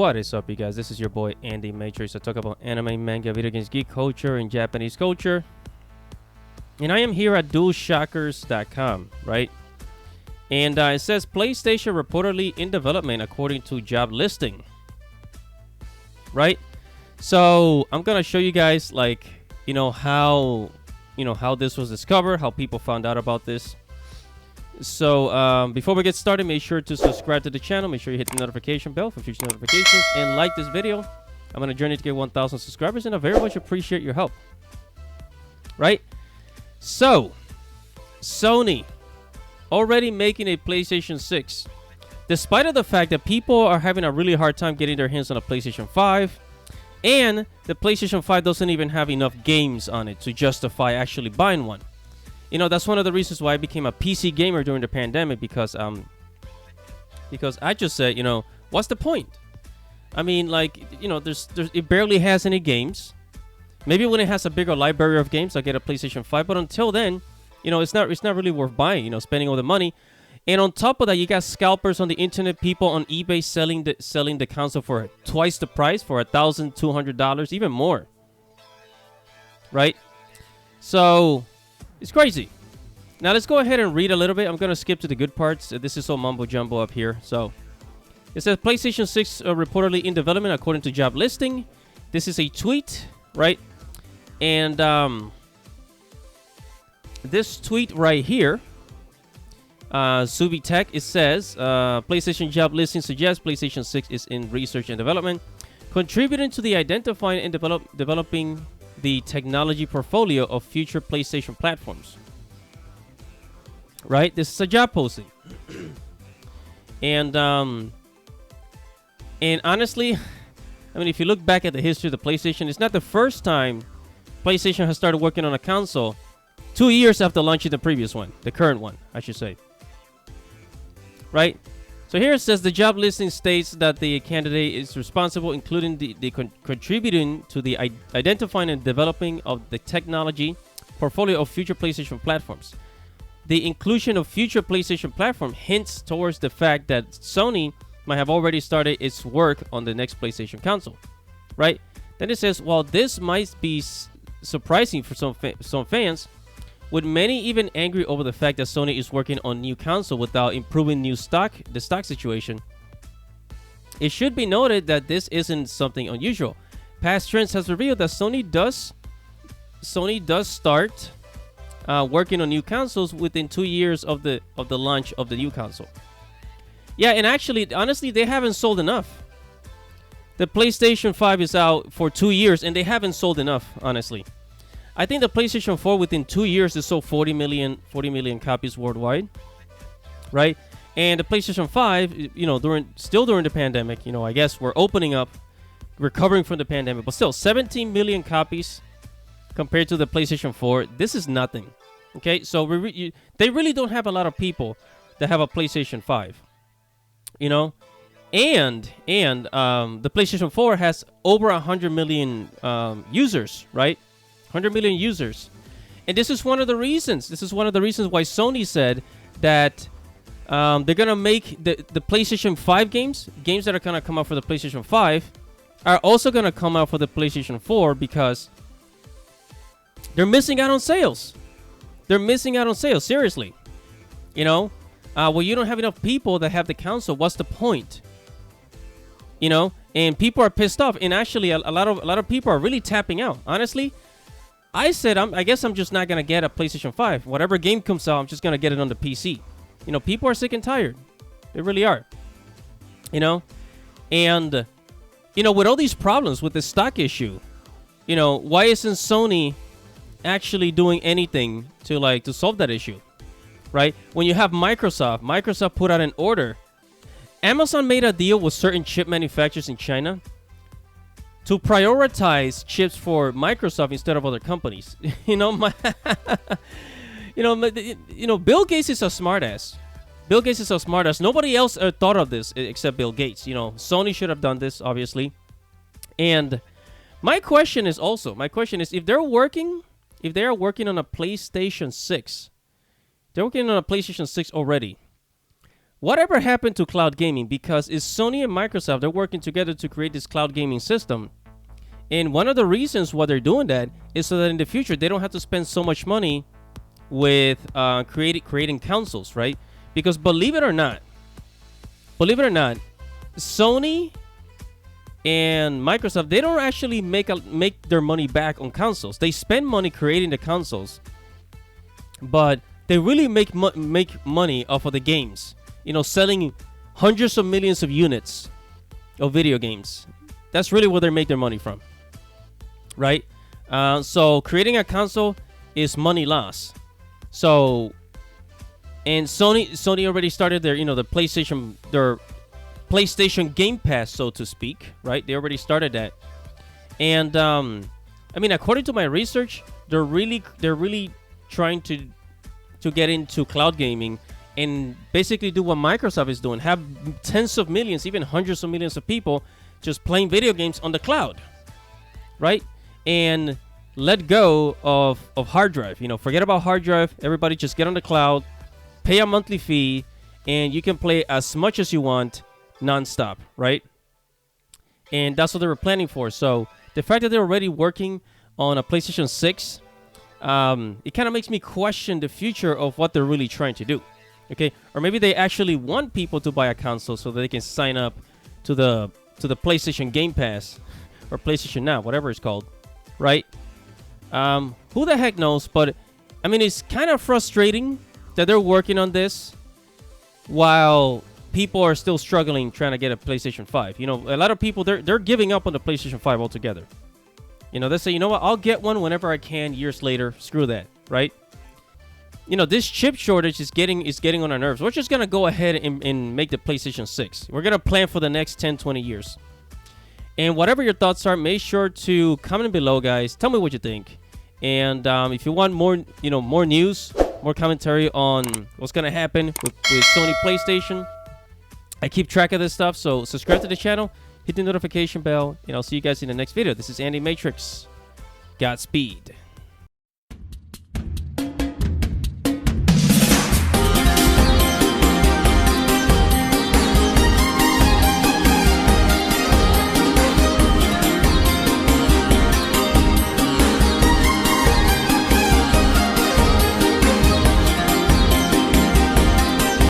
What is up, you guys? This is your boy Andy Matrix. I talk about anime, manga, video games, geek culture, and Japanese culture. And I am here at DualShockers.com, right? And it says PlayStation reportedly in development according to job listing, right? So I'm gonna show you guys, like, how this was discovered, how people found out about this. So before we get started, make sure to subscribe to the channel. Make sure you hit the notification bell for future notifications and like this video. I'm on a journey to get 1,000 subscribers, and I very much appreciate your help. Right? So, Sony already making a PlayStation 6. Despite of the fact that people are having a really hard time getting their hands on a PlayStation 5, and the PlayStation 5 doesn't even have enough games on it to justify actually buying one. That's one of the reasons why I became a PC gamer during the pandemic, because I just said, what's the point? I mean, like, it barely has any games. Maybe when it has a bigger library of games, I'll get a PlayStation 5. But until then, it's not really worth buying, spending all the money. And on top of that, you got scalpers on the internet, people on eBay selling the console for twice the price, for $1,200, even more. Right? So it's crazy. Now let's go ahead and read a little bit. I'm going to skip to the good parts. This is all mumbo jumbo up here. So it says PlayStation 6 reportedly in development according to job listing. This is a tweet, right? And this tweet right here, Subi Tech, it says PlayStation job listing suggests PlayStation 6 is in research and development, contributing to the identifying and developing the technology portfolio of future PlayStation platforms. Right? This is a job posting. And honestly, I mean, if you look back at the history of the PlayStation, it's not the first time PlayStation has started working on a console 2 years after launching the previous one, the current one, I should say. Right? So here it says the job listing states that the candidate is responsible, including the contributing to the identifying and developing of the technology portfolio of future PlayStation platforms. The inclusion of future PlayStation platform hints towards the fact that Sony might have already started its work on the next PlayStation console. Right? Then it says, while this might be surprising for some fans, with many even angry over the fact that Sony is working on new console without improving the stock situation, it should be noted that this isn't something unusual. Past trends has revealed that Sony does start working on new consoles within 2 years of the launch of the new console. Yeah, and actually, honestly, they haven't sold enough. The PlayStation 5 is out for 2 years, and they haven't sold enough, honestly. I think the PlayStation 4 within 2 years is sold 40 million copies worldwide, right? And the PlayStation 5, during the pandemic, I guess we're opening up, recovering from the pandemic, but still 17 million copies compared to the PlayStation 4. This is nothing. Okay, so they really don't have a lot of people that have a PlayStation 5, and the PlayStation 4 has over 100 million users, right? 100 million users. And this is one of the reasons why Sony said that they're going to make the PlayStation 5 games that are going to come out for the PlayStation 5 are also going to come out for the PlayStation 4, because they're missing out on sales. They're missing out on sales, seriously. Well, you don't have enough people that have the console. What's the point? And people are pissed off. And actually, a lot of people are really tapping out. Honestly, I said, I guess I'm just not going to get a PlayStation 5. Whatever game comes out, I'm just going to get it on the PC. People are sick and tired. They really are. And, with all these problems with the stock issue, why isn't Sony actually doing anything to solve that issue? Right? When you have Microsoft put out an order. Amazon made a deal with certain chip manufacturers in China to prioritize chips for Microsoft instead of other companies. Bill Gates is a smartass. Nobody else thought of this except Bill Gates. Sony should have done this, obviously. And my question is if they are working on a PlayStation 6, they're working on a PlayStation 6 already. whatever happened to cloud gaming? Because it's Sony and Microsoft, they're working together to create this cloud gaming system. And one of the reasons why they're doing that is so that in the future they don't have to spend so much money with creating consoles, right? Because believe it or not, Sony and Microsoft, they don't actually make their money back on consoles. They spend money creating the consoles, but they really make money off of the games. You know, selling hundreds of millions of units of video games. That's really where they make their money from, right? So creating a console is money loss. So, and Sony already started their, their PlayStation Game Pass, so to speak, right? They already started that. And I mean, according to my research, they're really trying to get into cloud gaming and basically do what Microsoft is doing. Have tens of millions, even hundreds of millions of people just playing video games on the cloud, right? And let go of hard drive. Forget about hard drive. Everybody just get on the cloud, pay a monthly fee, and you can play as much as you want nonstop, right? And that's what they were planning for. So the fact that they're already working on a PlayStation 6, it kind of makes me question the future of what they're really trying to do. Okay, or maybe they actually want people to buy a console so that they can sign up to the PlayStation Game Pass or PlayStation Now, whatever it's called, right? Who the heck knows? But I mean, it's kind of frustrating that they're working on this while people are still struggling trying to get a PlayStation 5. A lot of people, they're giving up on the PlayStation 5 altogether. They say, what, I'll get one whenever I can years later. Screw that, right? This chip shortage is getting on our nerves. We're just going to go ahead and make the PlayStation 6. We're going to plan for the next 10, 20 years. And whatever your thoughts are, make sure to comment below, guys. Tell me what you think. And if you want more, more news, more commentary on what's going to happen with Sony PlayStation, I keep track of this stuff. So subscribe to the channel, hit the notification bell, and I'll see you guys in the next video. This is Andy Matrix. Godspeed.